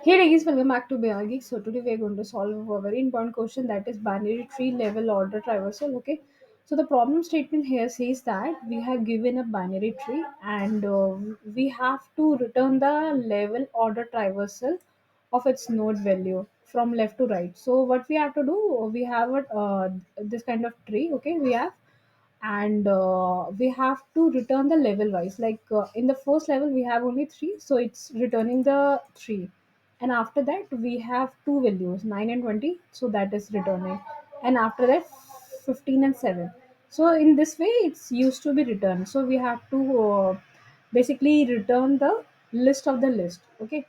Hey guys, welcome back to Biology. So today we are going to solve a very important question, that is binary tree level order traversal. Okay, so the problem statement here says that we have given a binary tree and we have to return the level order traversal of its node value from left to right. So what we have to do, we have this kind of tree. Okay, we have, and we have to return the level wise, like in the first level we have only 3, so it's returning the 3, and after that we have two values, 9 and 20, so that is returning, and after that 15 and 7. So in this way it's used to be returned, so we have to basically return the list of the list. Okay,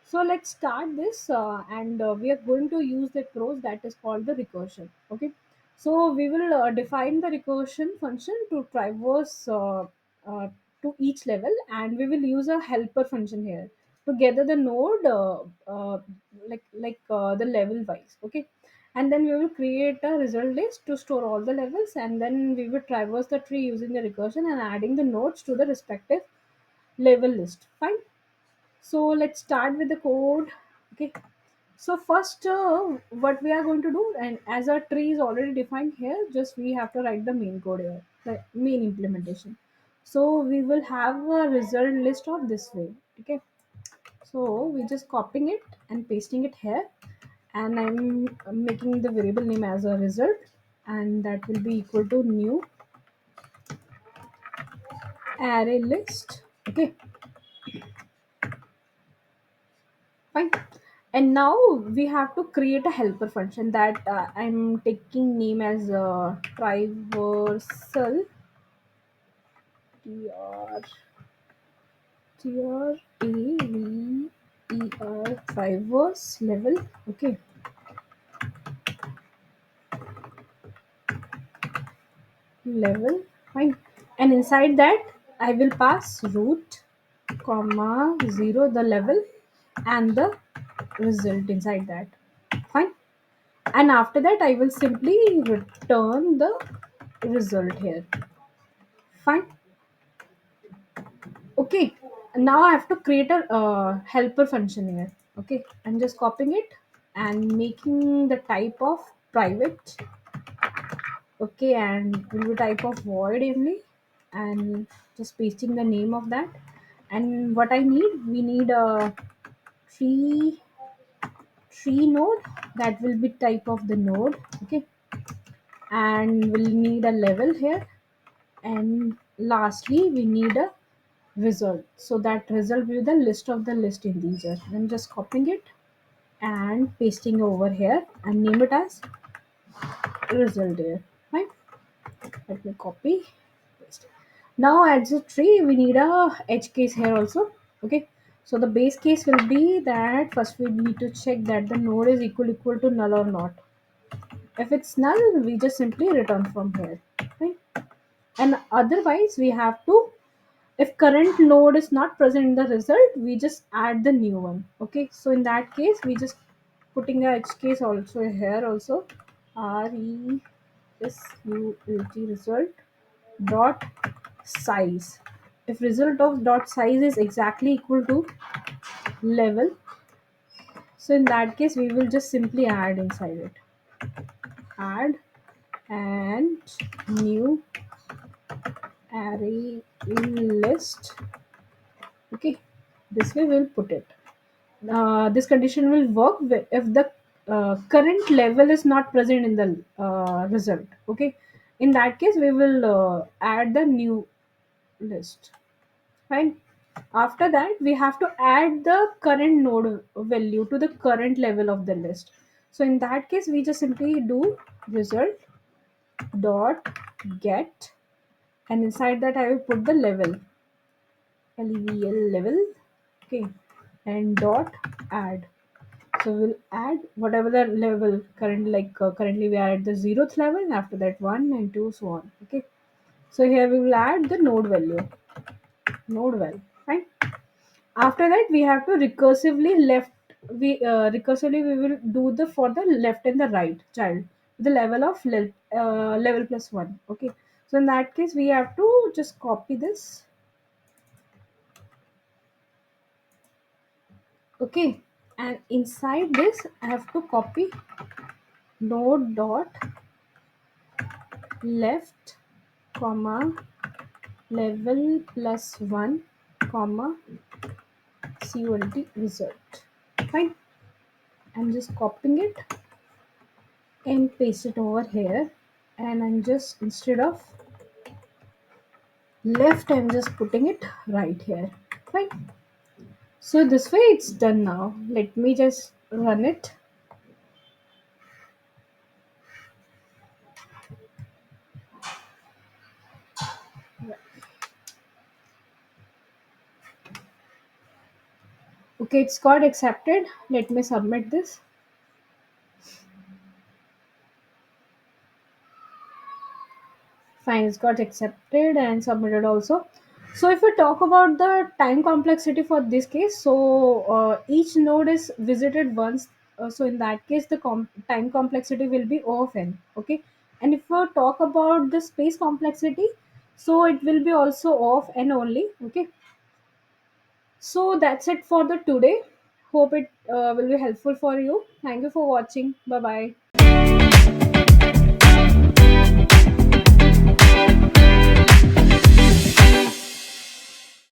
so let's start this, and we are going to use the pros that is called the recursion. Okay, so we will define the recursion function to traverse uh, to each level, and we will use a helper function here to gather the node, the level wise. Okay, and then we will create a result list to store all the levels, and then we will traverse the tree using the recursion and adding the nodes to the respective level list. Fine, so let's start with the code. Okay, so first what we are going to do, and as our tree is already defined here, just we have to write the main code here, the main implementation. So we will have a result list of this way. Okay, so we just copying it and pasting it here, and I'm making the variable name as a result, and that will be equal to new array list. Okay, fine. And now we have to create a helper function that I'm taking name as traversal tr traverse level. Okay, level, fine. And inside that I will pass root comma 0 the level and the result inside that. Fine, and after that I will simply return the result here. Fine. Okay, now I have to create a helper function here. Okay, I'm just copying it and making the type of private. Okay, and will be type of void only, and just pasting the name of that. And what I need, we need a tree tree node, that will be type of the node. Okay, and we'll need a level here, and lastly we need a result, so that result will be the list of the list integer. I'm just copying it and pasting over here and name it as result here. Fine, let me copy, paste. Now as a tree we need a edge case here also. Okay, so the base case will be that first we need to check that the node is equal to null or not. If it's null, we just simply return from here. Right, and otherwise we have to, if current node is not present in the result, we just add the new one. Okay, so in that case we just putting a edge case also here also, result result dot size. If result of dot size is exactly equal to level, so in that case we will just simply add inside it, add and new array list. Okay, this way we'll put it. This condition will work if the current level is not present in the result. Okay, in that case we will add the new list. Fine, after that we have to add the current node value to the current level of the list. So in that case we just simply do result dot get, and inside that I will put the level, level. Okay, and dot add. So we'll add whatever the level currently, like currently we are at the zeroth level, and after that 1 and 2, so on. Okay, so here we will add the node value, node val. Fine, after that we have to recursively left, we will do the for the left and the right child, the level of level plus 1. Okay, so in that case we have to just copy this. Okay, and inside this I have to copy node dot left comma level plus 1 comma cold result. Fine. I'm just copying it and paste it over here, and I'm just, instead of left, I'm just putting it right here. Fine. So this way it's done now. Let me just run it. Okay, it's got accepted. Let me submit this. Fine, it's got accepted and submitted also. So if we talk about the time complexity for this case, so each node is visited once. So in that case, the time complexity will be O of n. Okay, and if we talk about the space complexity, so it will be also O of n only. Okay, so that's it for the today. Hope it will be helpful for you. Thank you for watching. Bye bye.